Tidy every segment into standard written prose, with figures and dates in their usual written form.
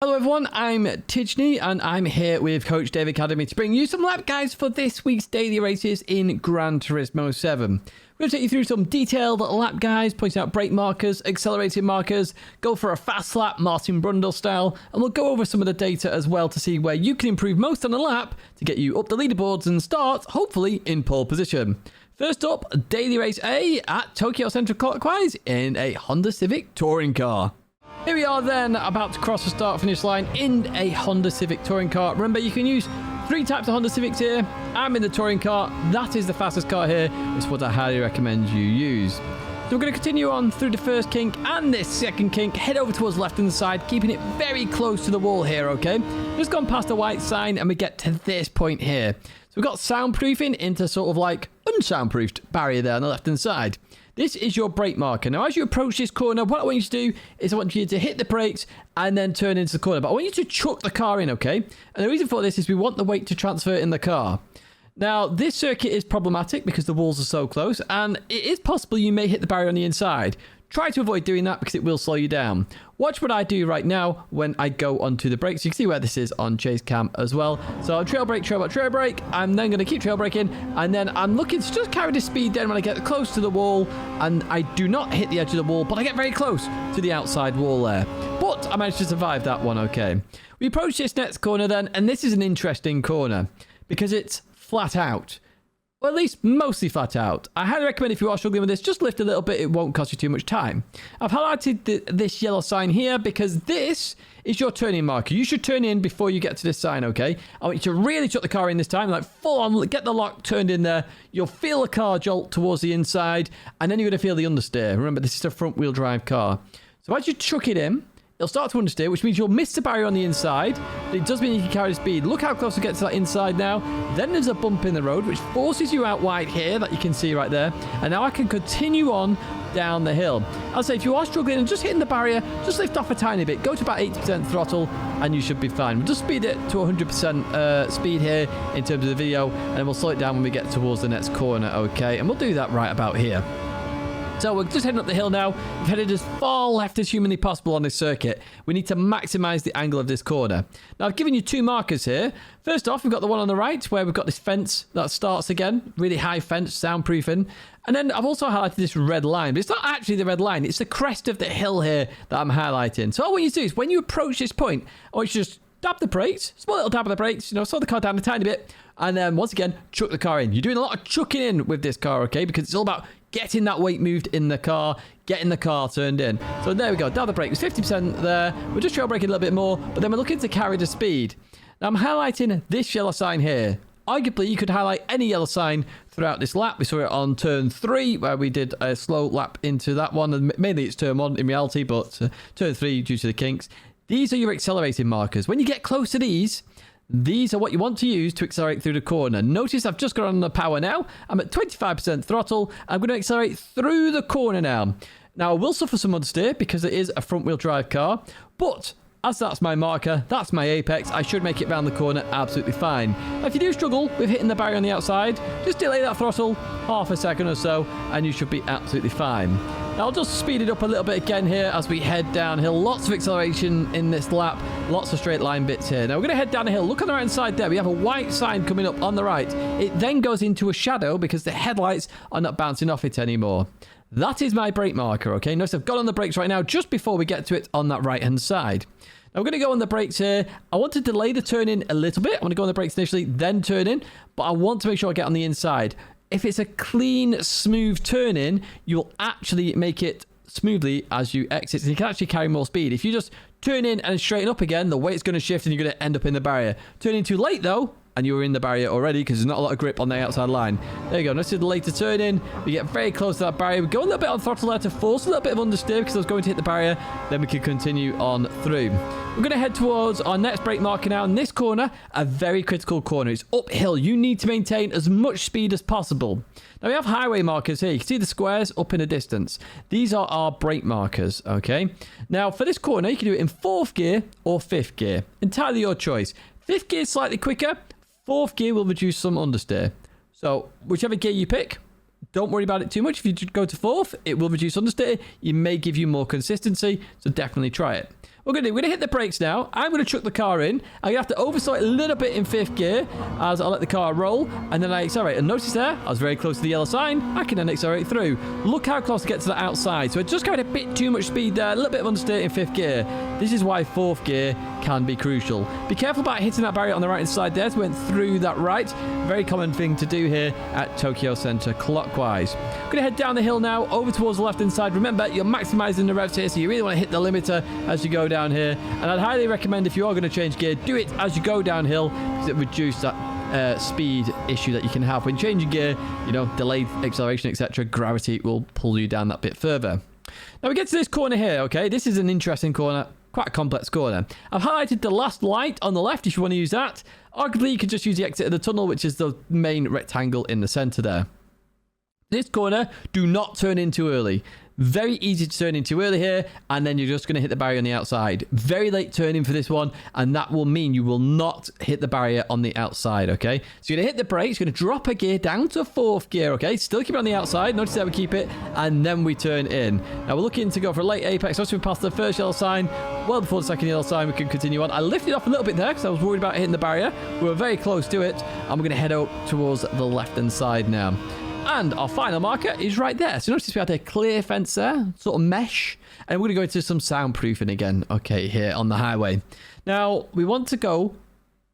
Hello everyone, I'm Tijney and I'm here with Coach Dave Academy to bring you some lap guides for this week's daily races in Gran Turismo 7. We're going to take you through some detailed lap guides, pointing out brake markers, accelerating markers, go for a fast lap, Martin Brundle style, and we'll go over some of the data as well to see where you can improve most on a lap to get you up the leaderboards and start, hopefully, in pole position. First up, daily race A at Tokyo Central Clockwise in a Honda Civic touring car. Here we are then, about to cross the start-finish line in a Honda Civic touring car. Remember, you can use 3 types of Honda Civics here. I'm in the touring car. That is the fastest car here. It's what I highly recommend you use. So we're going to continue on through the first kink and this second kink. Head over towards left-hand side, keeping it very close to the wall here, okay? Just gone past the white sign and we get to this point here. So we've got soundproofing into sort of like unsoundproofed barrier there on the left-hand side. This is your brake marker. Now, as you approach this corner, what I want you to do is I want you to hit the brakes and then turn into the corner. But I want you to chuck the car in, okay? And the reason for this is we want the weight to transfer in the car. Now, this circuit is problematic because the walls are so close, and it is possible you may hit the barrier on the inside. Try to avoid doing that because it will slow you down. Watch what I do right now when I go onto the brakes. You can see where this is on chase cam as well. So I'll trail brake. I'm then going to keep trail braking, and then I'm looking to just carry the speed down when I get close to the wall, and I do not hit the edge of the wall, but I get very close to the outside wall there. But I managed to survive that one okay. We approach this next corner then, and this is an interesting corner because it's flat out. Or at least mostly flat out. I highly recommend if you are struggling with this, just lift a little bit. It won't cost you too much time. I've highlighted this yellow sign here because this is your turning marker. You should turn in before you get to this sign, okay? I want you to really chuck the car in this time, like full on, get the lock turned in there. You'll feel the car jolt towards the inside, and then you're going to feel the understeer. Remember, this is a front-wheel drive car. So as you chuck it in, it'll start to understeer, which means you'll miss the barrier on the inside, but it does mean you can carry the speed. Look how close we get to that inside now. Then there's a bump in the road, which forces you out wide here, that you can see right there. And now I can continue on down the hill. I'll say if you are struggling and just hitting the barrier, just lift off a tiny bit. Go to about 80% throttle, and you should be fine. We'll just speed it to 100% speed here in terms of the video, and we'll slow it down when we get towards the next corner, okay? And we'll do that right about here. So we're just heading up the hill now. We've headed as far left as humanly possible on this circuit. We need to maximize the angle of this corner. Now, I've given you 2 markers here. First off, we've got the one on the right where we've got this fence that starts again. Really high fence, soundproofing. And then I've also highlighted this red line, but it's not actually the red line. It's the crest of the hill here that I'm highlighting. So all I want you to do is when you approach this point, I want you to just dab the brakes, small little dab of the brakes, slow the car down a tiny bit, and then once again, chuck the car in. You're doing a lot of chucking in with this car, okay? Because it's all about getting that weight moved in the car, getting the car turned in. So there we go, dab the brakes, 50% there. We're just trail braking a little bit more, but then we're looking to carry the speed. Now I'm highlighting this yellow sign here. Arguably, you could highlight any yellow sign throughout this lap. We saw it on turn 3, where we did a slow lap into that one, and mainly it's turn 1 in reality, but turn 3 due to the kinks. These are your accelerating markers. When you get close to these are what you want to use to accelerate through the corner. Notice I've just got on the power now. I'm at 25% throttle. I'm going to accelerate through the corner now. Now, I will suffer some understeer because it is a front-wheel drive car, but as that's my marker, that's my apex, I should make it round the corner absolutely fine. Now, if you do struggle with hitting the barrier on the outside, just delay that throttle half a second or so, and you should be absolutely fine. Now, I'll just speed it up a little bit again here as we head downhill. Lots of acceleration in this lap, lots of straight line bits here. Now, we're going to head down the hill. Look on the right hand side there. We have a white sign coming up on the right. It then goes into a shadow because the headlights are not bouncing off it anymore. That is my brake marker, okay? Notice I've got on the brakes right now just before we get to it on that right-hand side. Now, we're going to go on the brakes here. I want to delay the turn in a little bit. I want to go on the brakes initially, then turn in, but I want to make sure I get on the inside. If it's a clean, smooth turn in, you'll actually make it smoothly as you exit, and you can actually carry more speed. If you just turn in and straighten up again, the weight's going to shift and you're going to end up in the barrier. Turning too late, though, and you were in the barrier already because there's not a lot of grip on the outside line. There you go. Let's do the later turn in. We get very close to that barrier. We go a little bit on throttle there to force a little bit of understeer because I was going to hit the barrier. Then we can continue on through. We're going to head towards our next brake marker now. In this corner, a very critical corner. It's uphill. You need to maintain as much speed as possible. Now, we have highway markers here. You can see the squares up in the distance. These are our brake markers, okay? Now, for this corner, you can do it in 4th gear or 5th gear. Entirely your choice. 5th gear is slightly quicker. 4th gear will reduce some understeer. So, whichever gear you pick, don't worry about it too much. If you go to 4th, it will reduce understeer. It may give you more consistency, so definitely try it. We're going to hit the brakes now. I'm going to chuck the car in. I'm going to have to overside a little bit in 5th gear as I let the car roll, and then I accelerate. And notice there, I was very close to the yellow sign. I can then accelerate through. Look how close to get to the outside. So I just carried a bit too much speed there, a little bit of understeer in 5th gear. This is why 4th gear can be crucial. Be careful about hitting that barrier on the right-hand side there. So we went through that right. Very common thing to do here at Tokyo Center clockwise. I'm going to head down the hill now, over towards the left-hand side. Remember, you're maximizing the revs here, so you really want to hit the limiter as you go down here. And I'd highly recommend, if you are going to change gear, do it as you go downhill, because it reduces that speed issue that you can have when changing gear. You know, delayed acceleration, etc. Gravity will pull you down that bit further. Now we get to this corner here, okay? This is an interesting corner, quite a complex corner. I've highlighted the last light on the left if you want to use that. Arguably, you could just use the exit of the tunnel, which is the main rectangle in the center there. This corner, do not turn in too early. Very easy to turn in too early here, and then you're just going to hit the barrier on the outside. Very late turning for this one, and that will mean you will not hit the barrier on the outside, okay? So you're going to hit the brakes, you're going to drop a gear down to 4th gear, okay? Still keep it on the outside. Notice how we keep it, and then we turn in. Now we're looking to go for a late apex. Once we pass the first yellow sign, well before the second yellow sign, we can continue on. I lifted off a little bit there because I was worried about hitting the barrier. We were very close to it, and we're going to head out towards the left-hand side now. And our final marker is right there. So notice we had a clear fence there, sort of mesh. And we're going to go into some soundproofing again, okay, here on the highway. Now, we want to go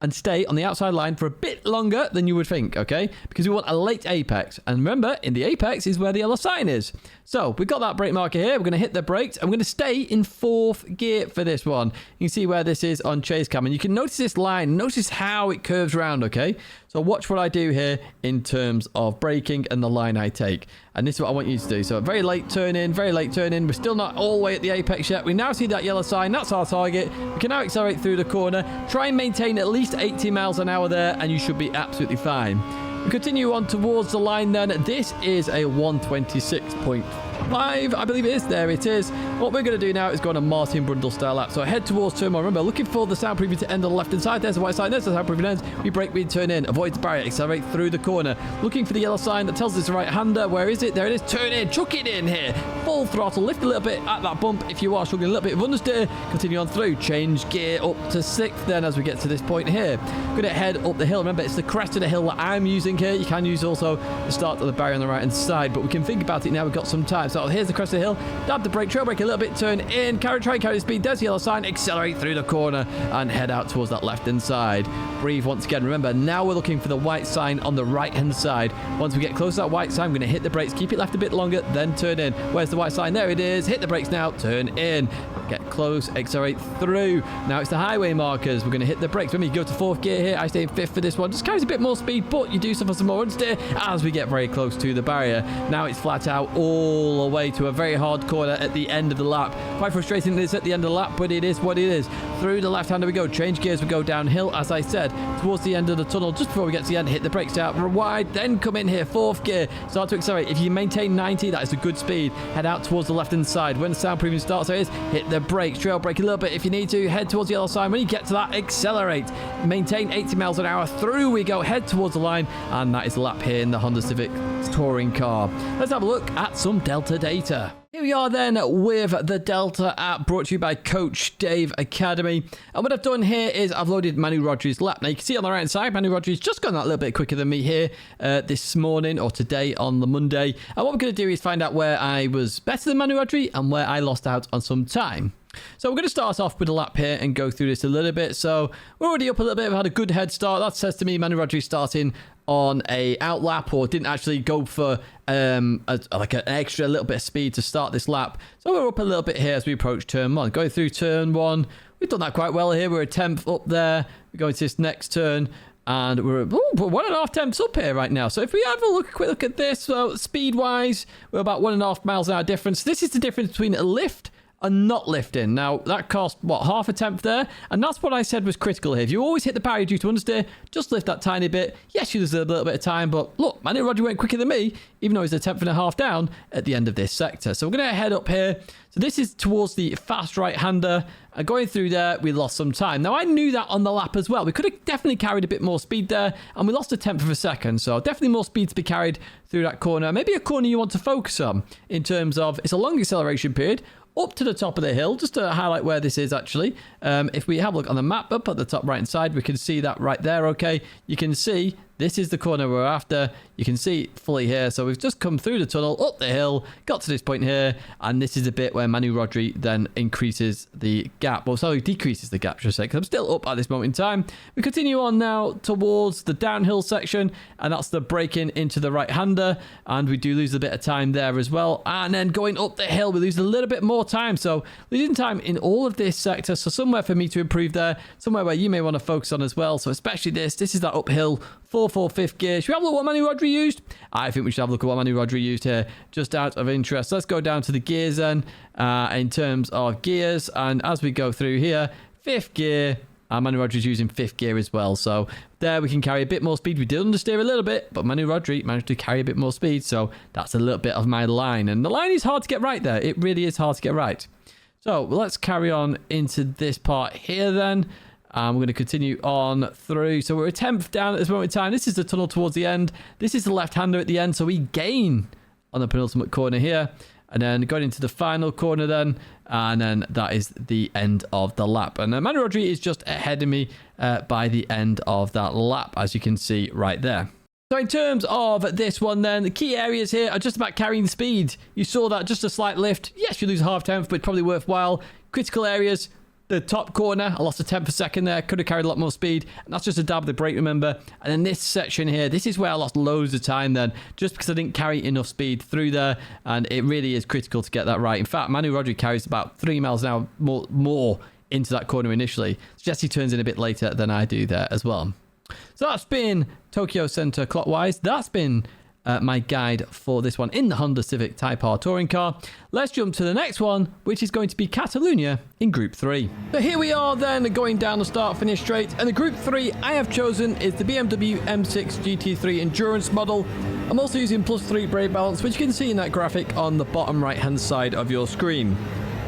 and stay on the outside line for a bit longer than you would think, okay? Because we want a late apex. And remember, in the apex is where the yellow sign is. So we've got that brake marker here. We're going to hit the brakes. And we're going to stay in 4th gear for this one. You can see where this is on chase cam. And you can notice this line. Notice how it curves around, okay? So watch what I do here in terms of braking and the line I take. And this is what I want you to do. So very late turn in, very late turn in. We're still not all the way at the apex yet. We now see that yellow sign. That's our target. We can now accelerate through the corner. Try and maintain at least 80 miles an hour there, and you should be absolutely fine. We continue on towards the line then. This is a 126.5, I believe it is. There it is. What we're going to do now is go on a Martin Brundle style lap. So head towards turn 1. Remember, looking for the soundproofing to end on the left-hand side. There's the white sign. There's the soundproofing ends. We brake, we turn in. Avoid the barrier. Accelerate through the corner. Looking for the yellow sign that tells us the right-hander. Where is it? There it is. Turn in. Chuck it in here. Full throttle. Lift a little bit at that bump if you are struggling. A little bit of understeer. Continue on through. Change gear up to 6th then as we get to this point here. Going to head up the hill. Remember, it's the crest of the hill that I'm using here. You can use also the start of the barrier on the right-hand side, but we can think about it now. We've got some time. So here's the crest of the hill. Dab the brake, trail brake a little bit, turn in, try and carry the speed. There's the yellow sign. Accelerate through the corner and head out towards that left-hand side. Breathe once again. Remember, now we're looking for the white sign on the right-hand side. Once we get close to that white sign, I'm going to hit the brakes, keep it left a bit longer, then turn in. Where's the white sign? There it is. Hit the brakes now, turn in. Get close, accelerate through. Now it's the highway markers. We're going to hit the brakes. Remember, you go to 4th gear here. I stay in 5th for this one. Just carries a bit more speed, but you do suffer some more understeer as we get very close to the barrier. Now it's flat out all the way to a very hard corner at the end of the lap. Quite frustrating this at the end of the lap, but it is what it is. Through the left-hander we go. Change gears, we go downhill, as I said, towards the end of the tunnel. Just before we get to the end, hit the brakes out wide, then come in here, 4th gear. Start to accelerate. If you maintain 90, that is a good speed. Head out towards the left-hand side. When the soundproofing starts, there it is. Hit the brakes, trail brake a little bit if you need to. Head towards the yellow sign. When you get to that, accelerate. Maintain 80 miles an hour. Through we go. Head towards the line, and that is the lap here in the Honda Civic touring car. Let's have a look at some Delta data. Here we are then with the Delta app brought to you by Coach Dave Academy. And what I've done here is I've loaded Manu Rodriguez's lap. Now you can see on the right hand side, Manu Rodriguez just gone that little bit quicker than me here this morning or today on the Monday. And what we're going to do is find out where I was better than Manu Rodriguez and where I lost out on some time. So we're going to start off with a lap here and go through this a little bit. So we're already up a little bit. We've had a good head start. That says to me Manu Rodriguez starting on a out lap or didn't actually go for like an extra little bit of speed to start this lap. So we're up a little bit here as we approach turn 1. Going through turn 1, we've done that quite well here. We're a 10th up there. We're going to this next turn. And we're 1.5 tenths up here right now. So if we have a quick look at this, so speed-wise, we're about 1.5 miles an hour difference. This is the difference between a lift are not lifting. Now, that cost, what, half a tenth there? And that's what I said was critical here. If you always hit the barrier due to understeer, just lift that tiny bit. Yes, you lose a little bit of time, but look, Manu Rodri went quicker than me, even though he's a tenth and a half down at the end of this sector. So we're going to head up here. So this is towards the fast right-hander. Going through there, we lost some time. Now, I knew that on the lap as well. We could have definitely carried a bit more speed there, and we lost a tenth of a second. So definitely more speed to be carried through that corner. Maybe a corner you want to focus on in terms of it's a long acceleration period. Up to the top of the hill, just to highlight where this is actually. If we have a look on the map up at the top right hand side, we can see that right there, okay? You can see this is the corner we're after. You can see it fully here. So we've just come through the tunnel, up the hill, got to this point here, and this is the bit where Manu Rodri then increases the gap. Well, sorry, decreases the gap, should I say, because I'm still up at this moment in time. We continue on now towards the downhill section, and that's the braking into the right-hander, and we do lose a bit of time there as well. And then going up the hill, we lose a little bit more time. So losing time in all of this sector, so somewhere for me to improve there, somewhere where you may want to focus on as well. So especially this is that uphill 4/4 fifth gear. Should we have a look at what Manu Rodri used? I think we should have a look at what Manu Rodri used here, just out of interest. Let's go down to the gears then, in terms of gears. And as we go through here, fifth gear, Manu Rodri's using fifth gear as well. So there we can carry a bit more speed. We did understeer a little bit, but Manu Rodri managed to carry a bit more speed. So that's a little bit of my line. And the line is hard to get right there. It really is hard to get right. So let's carry on into this part here then. We're going to continue on through. So we're a tenth down at this moment in time. This is the tunnel towards the end. This is the left-hander at the end. So we gain on the penultimate corner here. And then going into the final corner then. And then that is the end of the lap. And Manu Rodri is just ahead of me by the end of that lap, as you can see right there. So in terms of this one then, the key areas here are just about carrying the speed. You saw that, just a slight lift. Yes, you lose a half tenth, but probably worthwhile. Critical areas. The top corner, I lost a tenth per second there. Could have carried a lot more speed. And that's just a dab of the brake, remember. And then this section here, this is where I lost loads of time then, just because I didn't carry enough speed through there. And it really is critical to get that right. In fact, Manu Rodri carries about 3 miles an hour more into that corner initially. Jesse turns in a bit later than I do there as well. So that's been Tokyo Center clockwise. That's been my guide for this one in the Honda Civic Type R touring car. Let's jump to the next one, which is going to be Catalunya in Group 3. So here we are then, going down the start-finish straight, and the Group 3 I have chosen is the BMW M6 GT3 Endurance model. I'm also using +3 brake balance, which you can see in that graphic on the bottom right-hand side of your screen.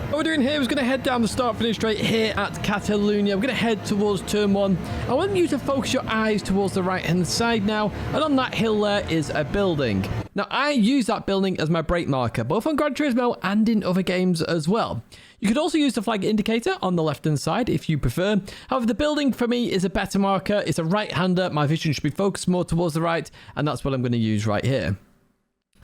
What we're doing here is going to head down the start-finish straight here at Catalunya. We're going to head towards turn 1. I want you to focus your eyes towards the right-hand side now, and on that hill there is a building. Now, I use that building as my brake marker, both on Gran Turismo and in other games as well. You could also use the flag indicator on the left-hand side if you prefer. However, the building for me is a better marker. It's a right-hander. My vision should be focused more towards the right, and that's what I'm going to use right here.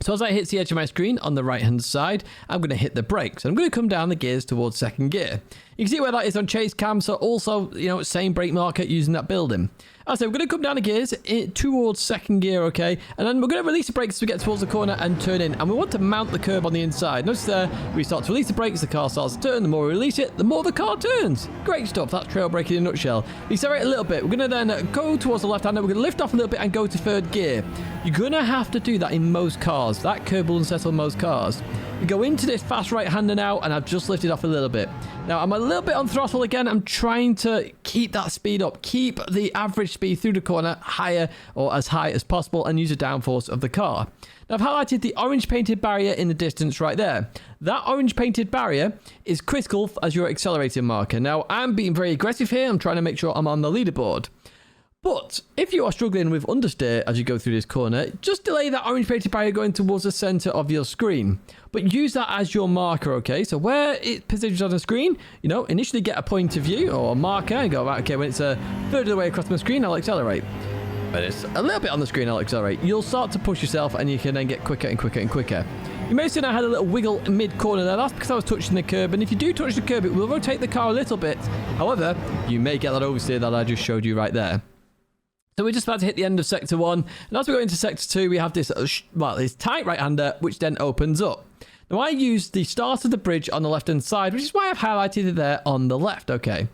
So as I hit the edge of my screen on the right-hand side, I'm going to hit the brakes. I'm going to come down the gears towards second gear. You can see where that is on chase cam, so also, same brake marker using that building. As I say, we're going to come down the gears towards second gear, okay? And then we're going to release the brakes as we get towards the corner and turn in. And we want to mount the curb on the inside. Notice there, we start to release the brakes, the car starts to turn. The more we release it, the more the car turns. Great stuff. That's trail braking in a nutshell. We accelerate a little bit. We're going to then go towards the left-hander. We're going to lift off a little bit and go to third gear. You're going to have to do that in most cars. That curb will unsettle most cars. We go into this fast right-hander now, and I've just lifted off a little bit. Now, I'm a little bit on throttle again. I'm trying to keep that speed up. Keep the average speed through the corner higher or as high as possible and use the downforce of the car. Now, I've highlighted the orange painted barrier in the distance right there. That orange painted barrier is critical as your accelerating marker. Now, I'm being very aggressive here. I'm trying to make sure I'm on the leaderboard. But if you are struggling with understeer as you go through this corner, just delay that orange painted barrier going towards the center of your screen. But use that as your marker, okay? So where it positions on the screen, initially get a point of view or a marker and go, right, okay, when it's a third of the way across my screen, I'll accelerate. When it's a little bit on the screen, I'll accelerate. You'll start to push yourself and you can then get quicker and quicker and quicker. You may have seen I had a little wiggle mid-corner there. That's because I was touching the curb. And if you do touch the curb, it will rotate the car a little bit. However, you may get that oversteer that I just showed you right there. So we're just about to hit the end of Sector 1. And as we go into Sector 2, we have this, this tight right-hander, which then opens up. Now, I use the start of the bridge on the left-hand side, which is why I've highlighted it there on the left, okay?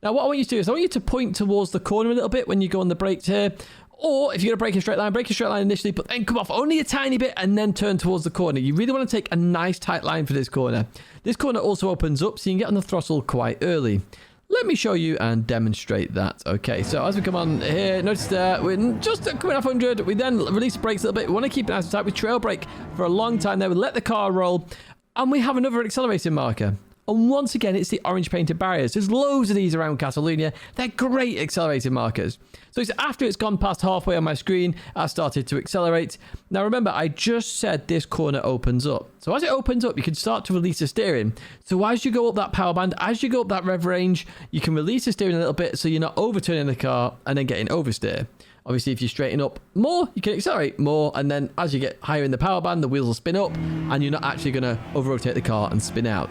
Now, what I want you to do is I want you to point towards the corner a little bit when you go on the brakes here. Or if you're going to break a straight line initially, but then come off only a tiny bit and then turn towards the corner. You really want to take a nice tight line for this corner. This corner also opens up, so you can get on the throttle quite early. Let me show you and demonstrate that. Okay, so as we come on here, notice that we're just coming off 100. We then release the brakes a little bit. We want to keep it nice and tight. We trail brake for a long time there. We let the car roll, and we have another accelerating marker. And once again, it's the orange painted barriers. There's loads of these around Catalonia. They're great accelerating markers. So it's after it's gone past halfway on my screen, I started to accelerate. Now remember, I just said this corner opens up. So as it opens up, you can start to release the steering. So as you go up that power band, as you go up that rev range, you can release the steering a little bit so you're not overturning the car and then getting oversteer. Obviously, if you straighten up more, you can accelerate more. And then as you get higher in the power band, the wheels will spin up and you're not actually going to over-rotate the car and spin out.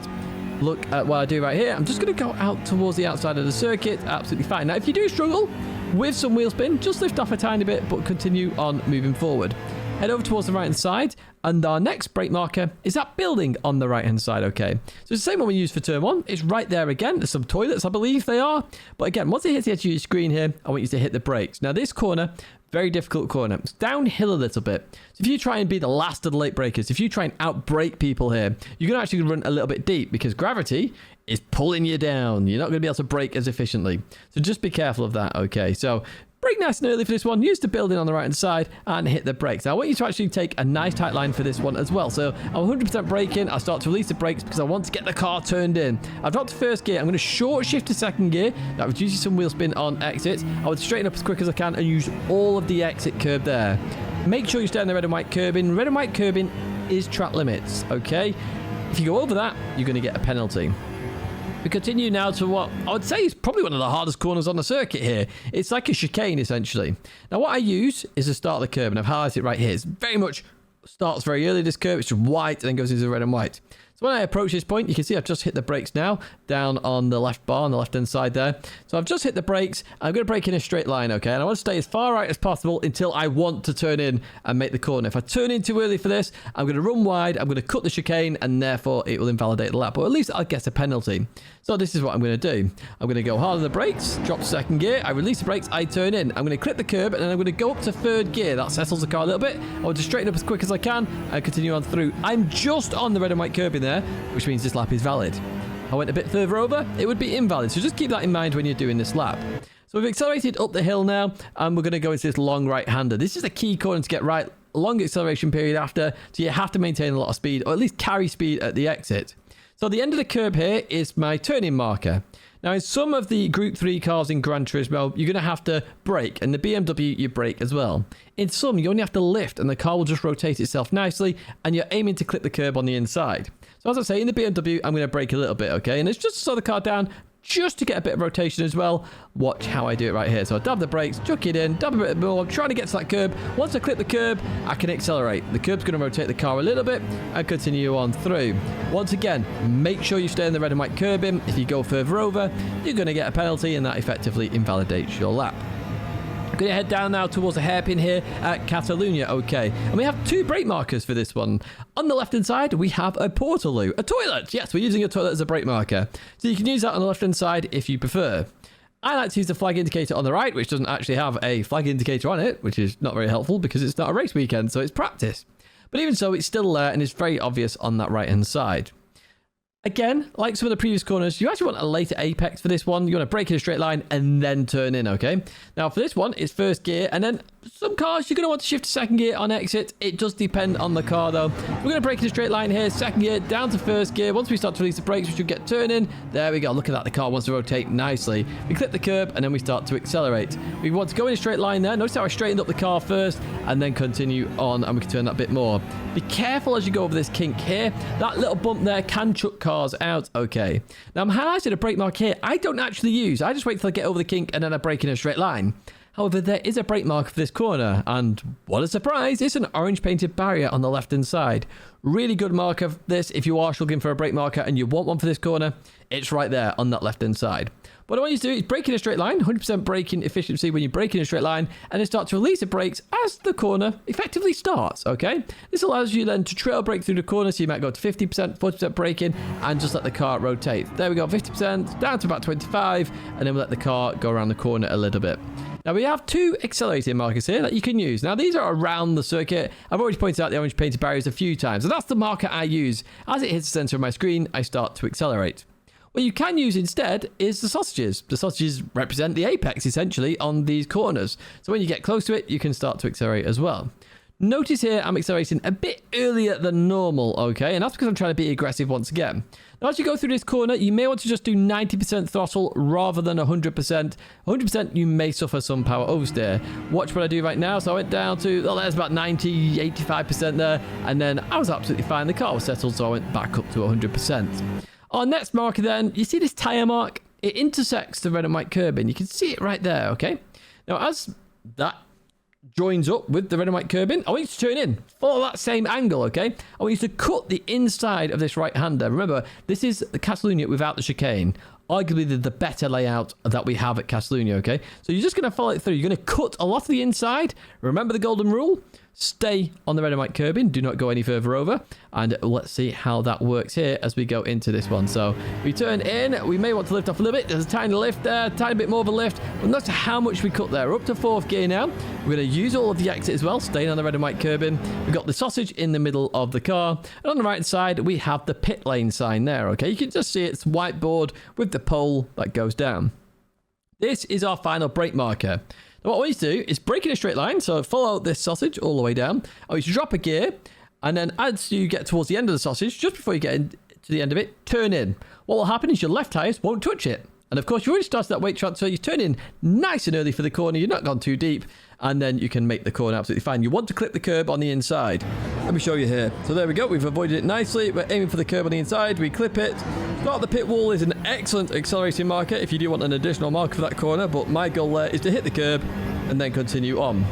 Look at what I do right here. I'm just going to go out towards the outside of the circuit. Absolutely fine. Now, if you do struggle with some wheel spin, just lift off a tiny bit, but continue on moving forward. Head over towards the right-hand side, and our next brake marker is that building on the right-hand side, okay? So it's the same one we used for turn 1. It's right there again. There's some toilets, I believe they are. But again, once it hits the edge of your screen here, I want you to hit the brakes. Now, this corner, very difficult corner. It's downhill a little bit. So if you try and be the last of the late brakers, if you try and out-brake people here, you're going to actually run a little bit deep because gravity is pulling you down. You're not going to be able to brake as efficiently. So just be careful of that, okay? So brake nice and early for this one. Use the building on the right-hand side and hit the brakes. Now, I want you to actually take a nice tight line for this one as well. So I'm 100% braking. I start to release the brakes because I want to get the car turned in. I've dropped to first gear. I'm going to short shift to second gear. That reduces some wheel spin on exits. I would straighten up as quick as I can and use all of the exit curb there. Make sure you stay on the red and white curbing. Red and white curbing is track limits, okay? If you go over that, you're going to get a penalty. We continue now to what I would say is probably one of the hardest corners on the circuit here. It's like a chicane, essentially. Now, what I use is the start of the curb, and I've highlighted it right here. It's very much starts very early, this curve. It's just white and then goes into the red and white. So when I approach this point, you can see I've just hit the brakes now, down on the left bar on the left-hand side there. So I've just hit the brakes. I'm going to brake in a straight line, okay? And I want to stay as far right as possible until I want to turn in and make the corner. If I turn in too early for this, I'm going to run wide, I'm going to cut the chicane, and therefore it will invalidate the lap. Or at least I'll get a penalty. So this is what I'm going to do. I'm going to go hard on the brakes, drop to second gear, I release the brakes, I turn in. I'm going to clip the curb, and then I'm going to go up to third gear. That settles the car a little bit. I want to straighten up as quick as I can and continue on through. I'm just on the red and white curb in there, which means this lap is valid. I went a bit further over, it would be invalid. So just keep that in mind when you're doing this lap. So we've accelerated up the hill now, and we're going to go into this long right-hander. This is a key corner to get right. Long acceleration period after, so you have to maintain a lot of speed, or at least carry speed at the exit. So the end of the curb here is my turning marker. Now, in some of the Group 3 cars in Gran Turismo, you're going to have to brake, and the BMW, you brake as well. In some, you only have to lift, and the car will just rotate itself nicely, and you're aiming to clip the curb on the inside. So as I say, in the BMW, I'm going to brake a little bit, okay? And it's just to slow the car down, just to get a bit of rotation as well. Watch how I do it right here. So I dab the brakes, chuck it in, dab a bit more. I'm trying to get to that curb. Once I clip the curb, I can accelerate. The curb's going to rotate the car a little bit and continue on through. Once again, make sure you stay in the red and white curbing. If you go further over, you're going to get a penalty, and that effectively invalidates your lap. I'm going to head down now towards the hairpin here at Catalonia, okay. And we have two brake markers for this one. On the left-hand side, we have a portaloo, a toilet. Yes, we're using a toilet as a brake marker. So you can use that on the left-hand side if you prefer. I like to use the flag indicator on the right, which doesn't actually have a flag indicator on it, which is not very helpful because it's not a race weekend, so it's practice. But even so, it's still there and it's very obvious on that right-hand side. Again, like some of the previous corners, you actually want a later apex for this one. You want to brake in a straight line and then turn in, okay? Now, for this one, it's first gear, and then some cars, you're going to want to shift to second gear on exit. It does depend on the car, though. We're going to brake in a straight line here, second gear, down to first gear. Once we start to release the brakes, we should get turning. There we go. Look at that. The car wants to rotate nicely. We clip the curb, and then we start to accelerate. We want to go in a straight line there. Notice how I straightened up the car first, and then continue on, and we can turn that bit more. Be careful as you go over this kink here. That little bump there can chuck cars out, okay. Now, I'm highlighting a brake mark here. I don't actually use. I just wait till I get over the kink, and then I brake in a straight line. However, there is a brake mark for this corner, and what a surprise, it's an orange painted barrier on the left-hand side. Really good marker for this if you are looking for a brake marker and you want one for this corner. It's right there on that left-hand side. What I want you to do is brake in a straight line, 100% braking efficiency when you brake in a straight line, and then start to release the brakes as the corner effectively starts, okay? This allows you then to trail brake through the corner, so you might go to 50%, 40% braking, and just let the car rotate. There we go, 50%, down to about 25, and then we'll let the car go around the corner a little bit. Now, we have two accelerating markers here that you can use. Now, these are around the circuit. I've already pointed out the orange painted barriers a few times, and that's the marker I use. As it hits the center of my screen, I start to accelerate. What you can use instead is the sausages. The sausages represent the apex, essentially, on these corners. So when you get close to it, you can start to accelerate as well. Notice here I'm accelerating a bit earlier than normal, okay? And that's because I'm trying to be aggressive once again. Now, as you go through this corner, you may want to just do 90% throttle rather than 100%. 100%, you may suffer some power oversteer. Watch what I do right now. So I went down to, well, there's about 90, 85% there. And then I was absolutely fine. The car was settled, so I went back up to 100%. Our next marker then, you see this tyre mark? It intersects the red and white curbing. You can see it right there, okay? Now, as that joins up with the red and white curbing, I want you to turn in. Follow that same angle, okay? I want you to cut the inside of this right-hander. Remember, this is the Catalunya without the chicane. Arguably the better layout that we have at Catalunya, okay? So you're just going to follow it through. You're going to cut a lot of the inside. Remember the golden rule? Stay on the red and white curbing. Do not go any further over. And let's see how that works here as we go into this one. So we turn in. We may want to lift off a little bit. There's a tiny lift there. Tiny bit more of a lift. But notice how much we cut there. We're up to 4th gear now. We're going to use all of the exit as well. Staying on the red and white curbing. We've got the sausage in the middle of the car. And on the right side, we have the pit lane sign there. Okay, you can just see it's whiteboard with the pole that goes down. This is our final brake marker. Now, what I want you to do is brake in a straight line. So follow this sausage all the way down. I want you to drop a gear. And then as you get towards the end of the sausage, just before you get to the end of it, turn in. What will happen is your left tyres won't touch it. And of course, you already started that weight transfer. You turn in nice and early for the corner. You're not gone too deep. And then you can make the corner absolutely fine. You want to clip the curb on the inside. Let me show you here. So there we go. We've avoided it nicely. We're aiming for the curb on the inside. We clip it. Start of the pit wall is an excellent accelerating marker if you do want an additional marker for that corner. But my goal there is to hit the curb and then continue on.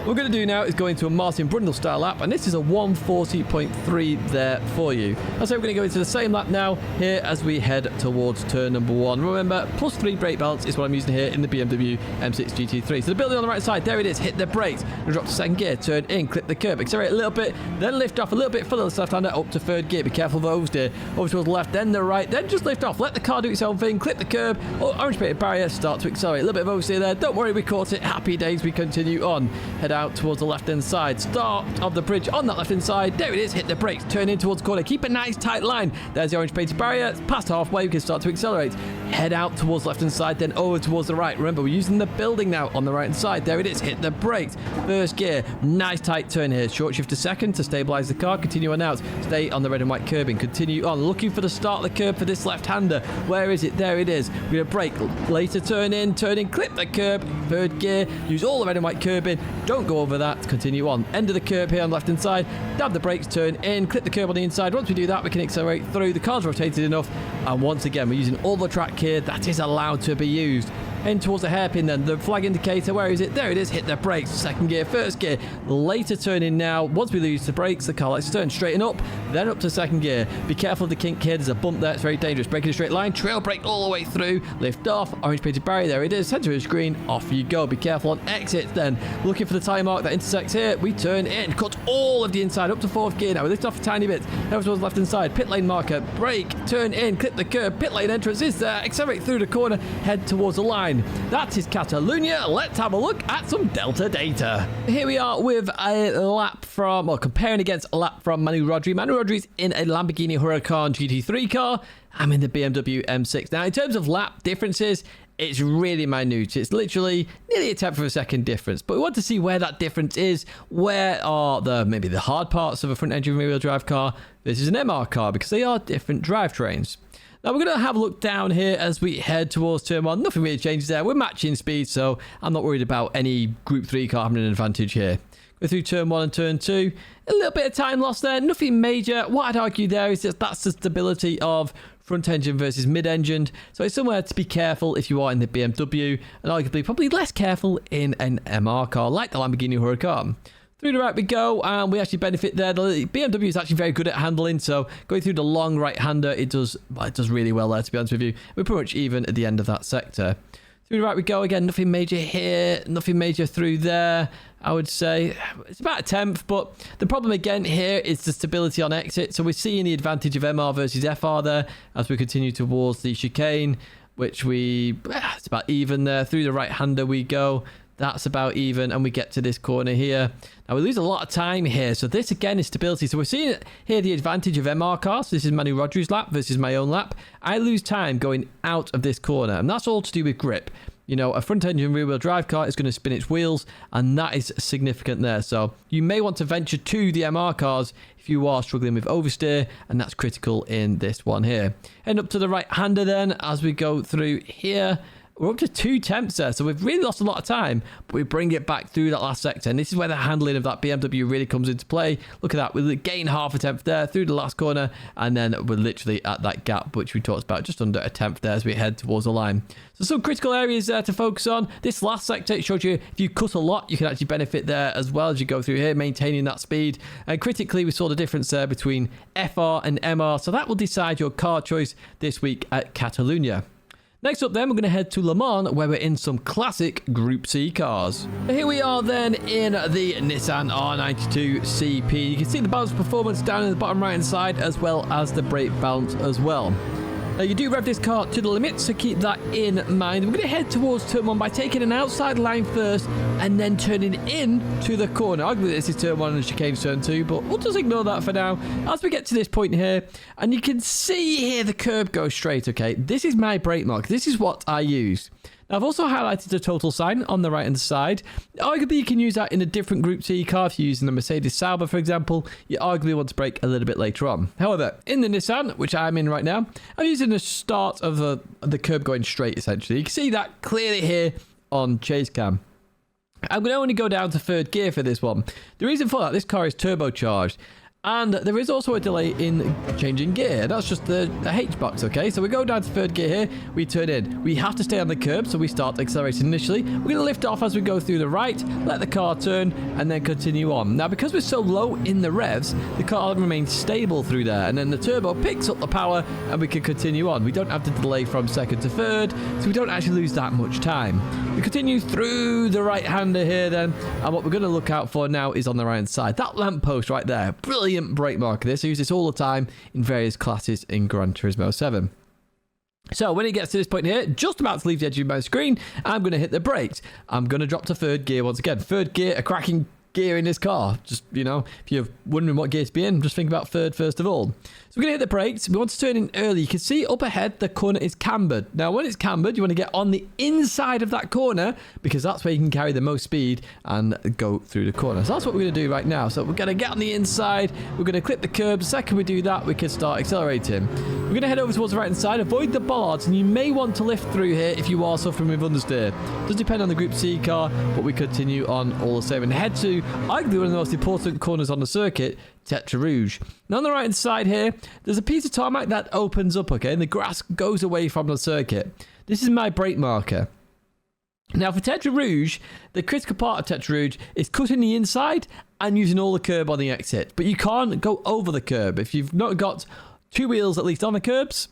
What we're going to do now is go into a Martin Brundle style lap, and this is a 140.3 there for you. So we're going to go into the same lap now here as we head towards turn number 1. Remember, +3 brake balance is what I'm using here in the BMW M6 GT3. So the building on the right side, there it is, hit the brakes, drop to 2nd gear, turn in, clip the curb, accelerate a little bit, then lift off a little bit for the left-hander up to 3rd gear. Be careful of the oversteer, over towards the left, then the right, then just lift off, let the car do its own thing, clip the curb, orange painted barrier, start to accelerate. A little bit of oversteer there, don't worry, we caught it, happy days, we continue on. Head out towards the left-hand side, start of the bridge on that left-hand side, there it is, hit the brakes, turn in towards the corner, keep a nice tight line, there's the orange painted barrier, it's past halfway, we can start to accelerate, head out towards the left-hand side, then over towards the right. Remember, we're using the building now on the right-hand side, there it is, hit the brakes, 1st gear, nice tight turn here, short shift to 2nd to stabilize the car, continue on out, stay on the red and white curbing, continue on, looking for the start of the curb for this left-hander, where is it, there it is, we're going to brake, later turn in, clip the curb, 3rd gear, use all the red and white curbing, don't go over that, continue on, end of the curb here on the left-hand side, dab the brakes, turn in, clip the curb on the inside. Once we do that, we can accelerate through, the car's rotated enough, and once again, we're using all the track here that is allowed to be used. Heading towards the hairpin then, the flag indicator, where is it? There it is, hit the brakes, 2nd gear, 1st gear, later turn in now. Once we lose the brakes, the car likes to turn, straighten up, then up to 2nd gear. Be careful of the kink here, there's a bump there, it's very dangerous. Brake in a straight line, trail brake all the way through, lift off, orange painted barrier, there it is, center of the screen, off you go. Be careful on exits then, looking for the tyre mark that intersects here, we turn in, cut all of the inside up to 4th gear now, we lift off a tiny bit, over towards the left hand side, pit lane marker, brake, turn in, clip the curb, pit lane entrance is there, accelerate through the corner, head towards the line. That is Catalunya. Let's have a look at some Delta data. Here we are with a lap from, or comparing against a lap from Manu Rodri. Manu Rodri's in a Lamborghini Huracan GT3 car. I'm in the BMW M6. Now, in terms of lap differences, it's really minute. It's literally nearly a 10th of a second difference. But we want to see where that difference is. Where are maybe the hard parts of a front engine rear wheel drive car versus an MR car, because they are different drivetrains. Now, we're going to have a look down here as we head towards turn 1. Nothing really changes there. We're matching speed, so I'm not worried about any Group 3 car having an advantage here. Go through turn 1 and turn 2. A little bit of time lost there. Nothing major. What I'd argue there is that that's the stability of front engine versus mid-engine. So it's somewhere to be careful if you are in the BMW, and arguably probably less careful in an MR car like the Lamborghini Huracan. Through the right we go, and we actually benefit there. The BMW is actually very good at handling, so going through the long right-hander, it does really well there, to be honest with you. We're pretty much even at the end of that sector. Through the right we go again, nothing major here, nothing major through there. I would say it's about a tenth, but the problem again here is the stability on exit. So we're seeing the advantage of MR versus FR there as we continue towards the chicane, which it's about even there. Through the right-hander we go. That's about even, and we get to this corner here. Now, we lose a lot of time here, so this, again, is stability. So we're seeing here the advantage of MR cars. This is Manu Rodri's lap versus my own lap. I lose time going out of this corner, and that's all to do with grip. You know, a front-engine rear-wheel drive car is going to spin its wheels, and that is significant there. So you may want to venture to the MR cars if you are struggling with oversteer, and that's critical in this one here. Head up to the right-hander then as we go through here. We're up to 2 tenths there, so we've really lost a lot of time, but we bring it back through that last sector, and this is where the handling of that BMW really comes into play. Look at that, we gain half a tenth there through the last corner, and then we're literally at that gap, which we talked about, just under a tenth there as we head towards the line. So some critical areas there to focus on. This last sector, it showed you if you cut a lot, you can actually benefit there as well as you go through here, maintaining that speed. And critically, we saw the difference there between FR and MR, so that will decide your car choice this week at Catalunya. Next up then, we're going to head to Le Mans, where we're in some classic Group C cars. Here we are then in the Nissan R92 CP. You can see the balance performance down in the bottom right hand side, as well as the brake balance as well. Now, you do rev this car to the limit, so keep that in mind. We're going to head towards turn 1 by taking an outside line first and then turning in to the corner. Arguably, this is turn 1 and chicane's turn 2, but we'll just ignore that for now as we get to this point here. And you can see here the curb goes straight, okay? This is my brake mark. This is what I use. Now, I've also highlighted the total sign on the right-hand side. Arguably, you can use that in a different Group C car. If you're using the Mercedes Sauber, for example, you arguably want to brake a little bit later on. However, in the Nissan, which I'm in right now, I'm using the start of the curb going straight, essentially. You can see that clearly here on chase cam. I'm going to only go down to 3rd gear for this one. The reason for that, this car is turbocharged. And there is also a delay in changing gear. That's just the H-box, okay? So we go down to 3rd gear here. We turn in. We have to stay on the curb, so we start accelerating initially. We're going to lift off as we go through the right, let the car turn, and then continue on. Now, because we're so low in the revs, the car remains stable through there. And then the turbo picks up the power, and we can continue on. We don't have to delay from 2nd to 3rd, so we don't actually lose that much time. We continue through the right-hander here then, and what we're going to look out for now is on the right-hand side. That lamppost right there, brilliant brake marker. This I use this all the time in various classes in Gran Turismo 7. So when it gets to this point here, just about to leave the edge of my screen, I'm going to hit the brakes. I'm going to drop to 3rd gear once again. 3rd gear, a cracking gear in this car. Just, you know, if you're wondering what gear to be in, just think about 3rd first of all. So we're going to hit the brakes. We want to turn in early. You can see up ahead, the corner is cambered. Now, when it's cambered, you want to get on the inside of that corner because that's where you can carry the most speed and go through the corner. So that's what we're going to do right now. So we're going to get on the inside. We're going to clip the curb. The second we do that, we can start accelerating. We're going to head over towards the right-hand side. Avoid the bollards, and you may want to lift through here if you are suffering with understeer. It does depend on the Group C car, but we continue on all the same and head to arguably one of the most important corners on the circuit, Tetra Rouge. Now on the right hand side here, there's a piece of tarmac that opens up, okay, and the grass goes away from the circuit. This is my brake marker. Now for Tetra Rouge, the critical part of Tetra Rouge is cutting the inside and using all the curb on the exit, but you can't go over the curb. If you've not got 2 wheels at least on the curbs,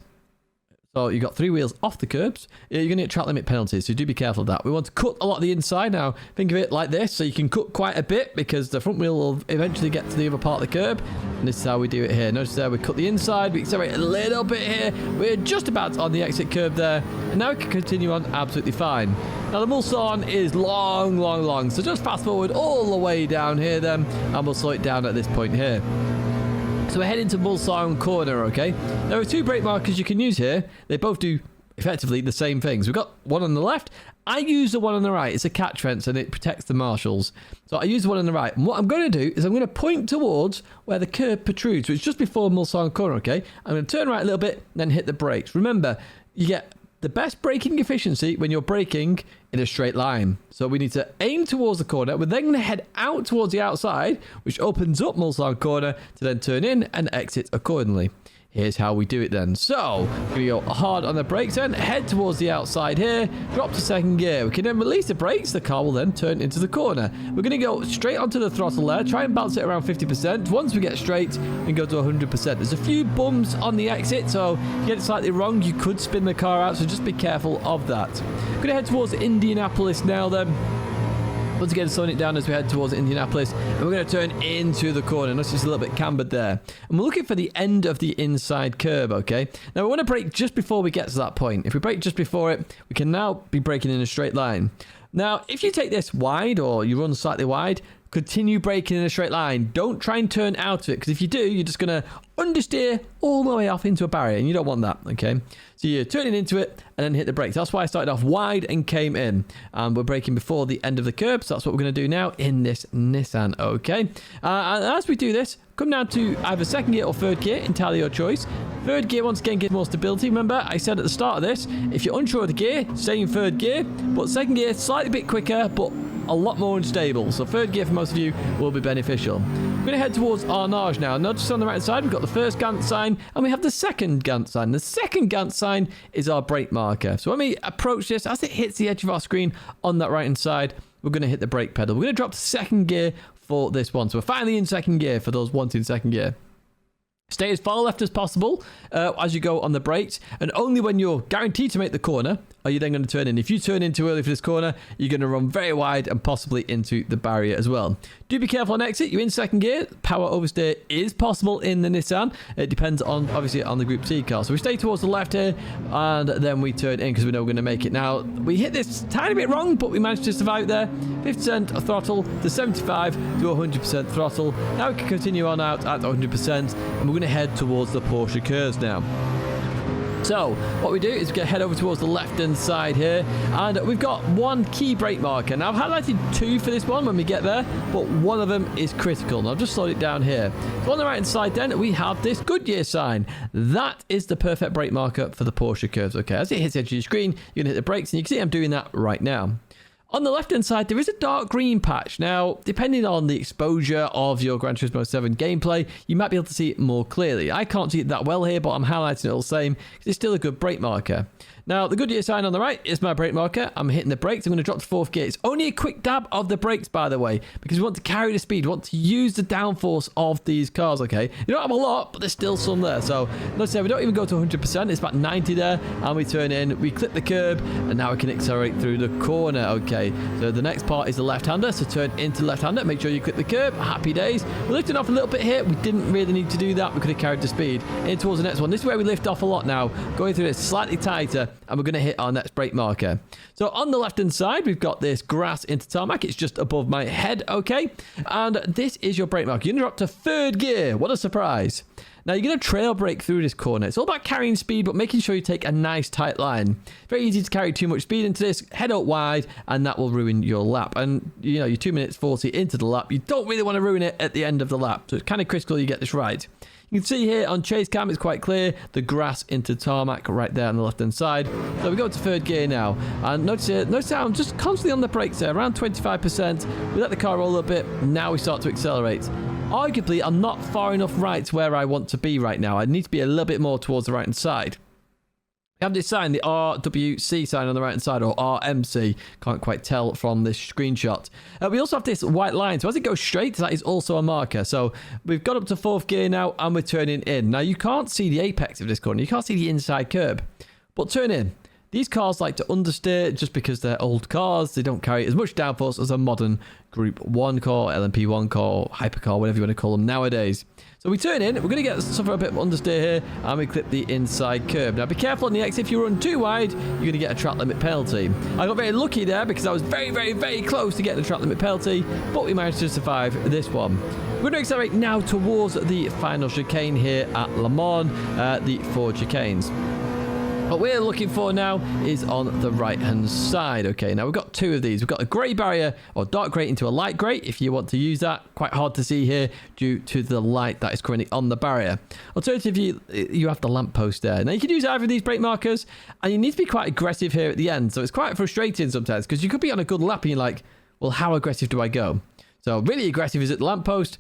so you've got 3 wheels off the curbs, you're going to get track limit penalties, so do be careful of that. We want to cut a lot of the inside now. Think of it like this, so you can cut quite a bit because the front wheel will eventually get to the other part of the curb, and this is how we do it here. Notice there, we cut the inside, we accelerate a little bit here, we're just about on the exit curb there, and now we can continue on absolutely fine. Now the Mulsanne is long, so just fast forward all the way down here then, and we'll slow it down at this point here. So we're heading to Mulsanne corner, okay? There are 2 brake markers you can use here. They both do effectively the same things. We've got one on the left. I use the one on the right. It's a catch fence and it protects the marshals. So I use the one on the right. And what I'm going to do is I'm going to point towards where the curb protrudes. So it's just before Mulsanne corner, okay? I'm going to turn right a little bit, then hit the brakes. Remember, you get the best braking efficiency when you're braking in a straight line. So we need to aim towards the corner. We're then going to head out towards the outside, which opens up Mulsanne corner to then turn in and exit accordingly. here's how we do it then. So, we go hard on the brakes then, head towards the outside here, drop to second gear. We can then release the brakes, the car will then turn into the corner. We're going to go straight onto the throttle there, try and balance it around 50%. Once we get straight, we can go to 100%. There's a few bumps on the exit, so if you get it slightly wrong, you could spin the car out, so just be careful of that. We're going to head towards Indianapolis now then. Once again, slowing it down as we head towards Indianapolis, and we're going to turn into the corner. Notice it's a little bit cambered there. And we're looking for the end of the inside curb, okay? Now, we want to brake just before we get to that point. If we brake just before it, we can now be braking in a straight line. Now, if you take this wide, or you run slightly wide, continue braking in a straight line. Don't try and turn out of it, because if you do, you're just going to understeer all the way off into a barrier, and you don't want that, okay? So you're turning into it and then hit the brakes. That's why I started off wide and came in. And we're braking before the end of the curb, so that's what we're going to do now in this Nissan, okay? And as we do this, come down to either second gear or third gear, entirely your choice. Third gear, once again, gives more stability. Remember, I said at the start of this, if you're unsure of the gear, stay in third gear. But second gear, slightly bit quicker, but a lot more unstable. So third gear for most of you will be beneficial. We're going to head towards Arnage now. Notice on the right side, we've got the first Gantt sign and we have the second Gantt sign. The second Gantt sign is our brake marker. So when we approach this, as it hits the edge of our screen on that right hand side, we're going to hit the brake pedal. We're going to drop to second gear for this one. So we're finally in second gear for those wanting second gear. Stay as far left as possible as you go on the brakes, and only when you're guaranteed to make the corner are you then going to turn in. If you turn in too early for this corner, you're going to run very wide and possibly into the barrier as well. Do be careful on exit. You're in second gear. Power oversteer is possible in the Nissan. It depends on, obviously, on the Group C car. So we stay towards the left here, and then we turn in because we know we're going to make it. Now, we hit this tiny bit wrong, but we managed to survive there. 50% throttle to 75 to 100% throttle. Now we can continue on out at 100%, and we're going to head towards the Porsche curves now. So what we do is we head over towards the left-hand side here, and we've got one key brake marker. Now, I've highlighted two for this one when we get there, but one of them is critical. Now, I've just slowed it down here. So on the right-hand side then, we have this Goodyear sign. That is the perfect brake marker for the Porsche curves, okay? As it hits the edge of your screen, you're going to hit the brakes, and you can see I'm doing that right now. On the left-hand side, there is a dark green patch. Now, depending on the exposure of your Gran Turismo 7 gameplay, you might be able to see it more clearly. I can't see it that well here, but I'm highlighting it all the same because it's still a good brake marker. Now, the Goodyear sign on the right is my brake marker. I'm hitting the brakes. I'm going to drop to fourth gear. It's only a quick dab of the brakes, by the way, because we want to carry the speed. We want to use the downforce of these cars, okay? You don't have a lot, but there's still some there. So, let's say we don't even go to 100%. It's about 90 there, and we turn in. We clip the curb, and now we can accelerate through the corner, okay? So, the next part is the left-hander. So, turn into left-hander. Make sure you clip the curb. Happy days. We're lifting off a little bit here. We didn't really need to do that. We could have carried the speed in towards the next one. This is where we lift off a lot now. Going through it slightly tighter, and we're going to hit our next brake marker. So on the left hand side, we've got this grass into tarmac. It's just above my head, okay? And this is your brake marker. You're going to drop to third gear. What a surprise. Now, you're going to trail brake through this corner. It's all about carrying speed, but making sure you take a nice tight line. Very easy to carry too much speed into this. Head up wide, and that will ruin your lap. And, you know, you're 2 minutes 40 into the lap. You don't really want to ruin it at the end of the lap. So it's kind of critical you get this right. You can see here on chase cam, it's quite clear, the grass into tarmac right there on the left hand side. So we go to third gear now, and notice how I'm just constantly on the brakes there, around 25%. We let the car roll a bit. Now we start to accelerate. Arguably, I'm not far enough right to where I want to be right now. I need to be a little bit more towards the right hand side. We have this sign, the RWC sign on the right hand side, or RMC. Can't quite tell from this screenshot. We also have this white line. So as it goes straight, that is also a marker. So we've got up to fourth gear now, and we're turning in. Now, you can't see the apex of this corner. You can't see the inside curb. But turn in. These cars like to understeer just because they're old cars. They don't carry as much downforce as a modern Group 1 car, LMP1 car, hypercar, whatever you want to call them nowadays. So we turn in. We're going to suffer a bit of understeer here, and we clip the inside curb. Now, be careful on the exit. If you run too wide, you're going to get a track limit penalty. I got very lucky there because I was very, very, very close to getting the track limit penalty, but we managed to survive this one. We're going to accelerate now towards the final chicane here at Le Mans, the Ford chicanes. What we're looking for now is on the right-hand side. Okay, now we've got two of these. We've got a grey barrier, or dark grey into a light grey, if you want to use that. Quite hard to see here due to the light that is currently on the barrier. Alternatively, you have the lamppost there. Now, you can use either of these brake markers, and you need to be quite aggressive here at the end. So it's quite frustrating sometimes, because you could be on a good lap, and you're like, well, how aggressive do I go? So really aggressive is at the lamppost.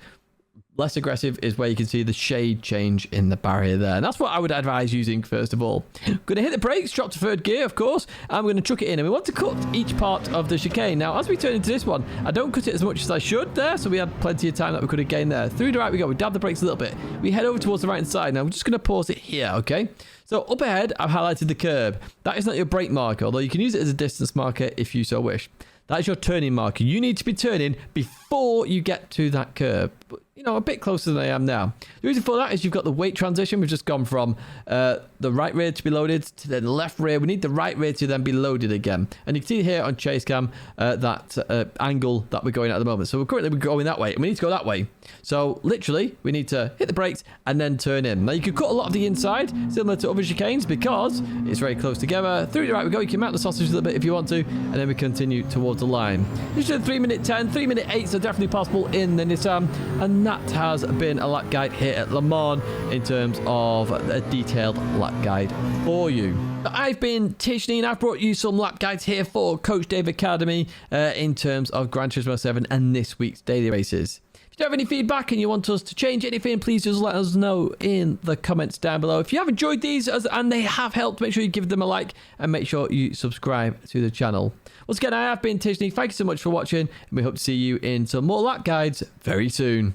less aggressive is where you can see the shade change in the barrier there. And that's what I would advise using first of all. Going to hit the brakes, drop to third gear, of course, and we're going to chuck it in. And we want to cut each part of the chicane. Now, as we turn into this one, I don't cut it as much as I should there, so we had plenty of time that we could have gained there. Through the right we go. We dab the brakes a little bit. We head over towards the right hand side. Now, we're just going to pause it here, okay? So up ahead, I've highlighted the curb. That is not your brake marker, although you can use it as a distance marker if you so wish. That is your turning marker. You need to be turning before you get to that curb. But, you know, a bit closer than I am now. The reason for that is you've got the weight transition. We've just gone from the right rear to be loaded to the left rear. We need the right rear to then be loaded again. And you can see here on chase cam that angle that we're going at the moment. So we're currently going that way, and we need to go that way. So literally, we need to hit the brakes and then turn in. Now you could cut a lot of the inside, similar to other chicanes, because it's very close together. Through the right we go. You can mount the sausage a little bit if you want to, and then we continue towards the line. This is a 3-minute 10, 3-minute 8, so definitely possible in the Nissan. And that has been a lap guide here at Le Mans in terms of a detailed lap guide for you. I've been Tishney, and I've brought you some lap guides here for Coach Dave Academy in terms of Gran Turismo 7 and this week's daily races. If you have any feedback and you want us to change anything, please just let us know in the comments down below. If you have enjoyed these and they have helped, make sure you give them a like and make sure you subscribe to the channel. Once again, I have been Tishney. Thank you so much for watching, and we hope to see you in some more lap guides very soon.